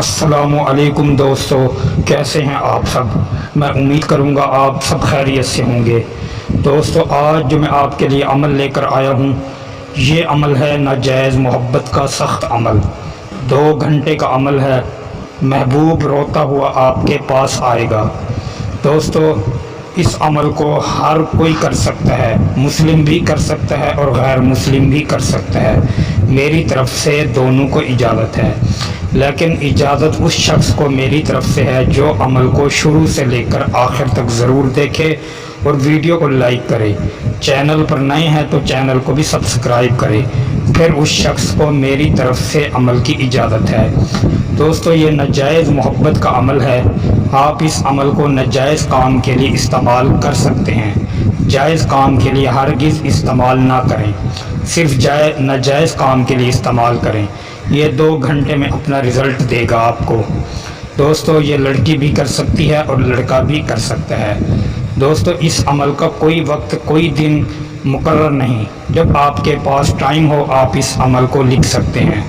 السلام علیکم دوستو، کیسے ہیں آپ سب؟ میں امید کروں گا آپ سب خیریت سے ہوں گے۔ دوستو، آج جو میں آپ کے لیے عمل لے کر آیا ہوں، یہ عمل ہے ناجائز محبت کا سخت عمل۔ 2 گھنٹے کا عمل ہے، محبوب روتا ہوا آپ کے پاس آئے گا۔ دوستو، اس عمل کو ہر کوئی کر سکتا ہے، مسلم بھی کر سکتا ہے اور غیر مسلم بھی کر سکتا ہے۔ میری طرف سے دونوں کو اجازت ہے، لیکن اجازت اس شخص کو میری طرف سے ہے جو عمل کو شروع سے لے کر آخر تک ضرور دیکھے اور ویڈیو کو لائک کرے۔ چینل پر نئے ہیں تو چینل کو بھی سبسکرائب کرے، پھر اس شخص کو میری طرف سے عمل کی اجازت ہے۔ دوستو، یہ ناجائز محبت کا عمل ہے۔ آپ اس عمل کو ناجائز کام کے لیے استعمال کر سکتے ہیں، جائز کام کے لیے ہرگز استعمال نہ کریں، صرف ناجائز کام کے لیے استعمال کریں۔ یہ 2 گھنٹے میں اپنا رزلٹ دے گا آپ کو۔ دوستو، یہ لڑکی بھی کر سکتی ہے اور لڑکا بھی کر سکتا ہے۔ دوستو، اس عمل کا کوئی وقت کوئی دن مقرر نہیں، جب آپ کے پاس ٹائم ہو آپ اس عمل کو لکھ سکتے ہیں۔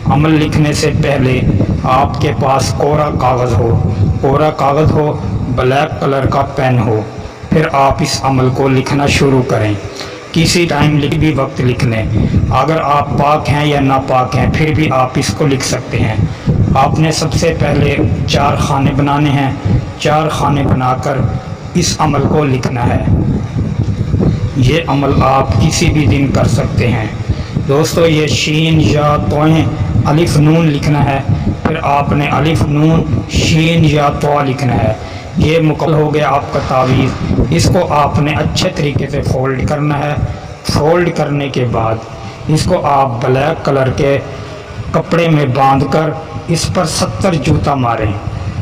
عمل لکھنے سے پہلے آپ کے پاس کورا کاغذ ہو، بلیک کلر کا پین ہو، پھر آپ اس عمل کو لکھنا شروع کریں۔ کسی ٹائم بھی وقت لکھ لیں، اگر آپ پاک ہیں یا ناپاک ہیں پھر بھی آپ اس کو لکھ سکتے ہیں۔ آپ نے سب سے پہلے 4 خانے بنانے ہیں، 4 خانے بنا کر اس عمل کو لکھنا ہے۔ یہ عمل آپ کسی بھی دن کر سکتے ہیں۔ دوستو، یہ شین یا توئیں الف نون لکھنا ہے، پھر آپ نے الف نون شین یا تو لکھنا ہے۔ یہ مکمل ہو گیا آپ کا تعویذ۔ اس کو آپ نے اچھے طریقے سے فولڈ کرنا ہے۔ فولڈ کرنے کے بعد اس کو آپ بلیک کلر کے کپڑے میں باندھ کر اس پر 70 جوتا ماریں۔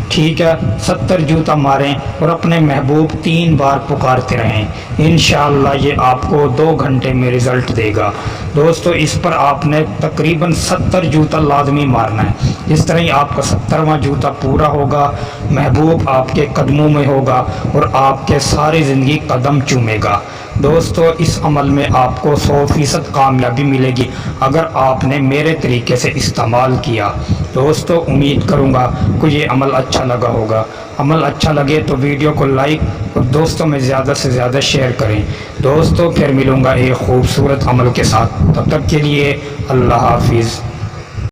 ٹھیک ہے، 70 جوتا ماریں اور اپنے محبوب 3 بار پکارتے رہیں۔ انشاءاللہ یہ آپ کو 2 گھنٹے میں رزلٹ دے گا۔ دوستو، اس پر آپ نے تقریباً 70 جوتا لازمی مارنا ہے۔ اس طرح ہی آپ کا 70واں جوتا پورا ہوگا، محبوب آپ کے قدموں میں ہوگا اور آپ کے ساری زندگی قدم چومے گا۔ دوستو، اس عمل میں آپ کو 100% کامیابی ملے گی اگر آپ نے میرے طریقے سے استعمال کیا۔ دوستو، امید کروں گا کہ یہ عمل اچھا لگا ہوگا۔ عمل اچھا لگے تو ویڈیو کو لائک اور دوستوں میں زیادہ سے زیادہ شیئر کریں۔ دوستو، پھر ملوں گا ایک خوبصورت عمل کے ساتھ، تب تک کے لیے اللہ حافظ۔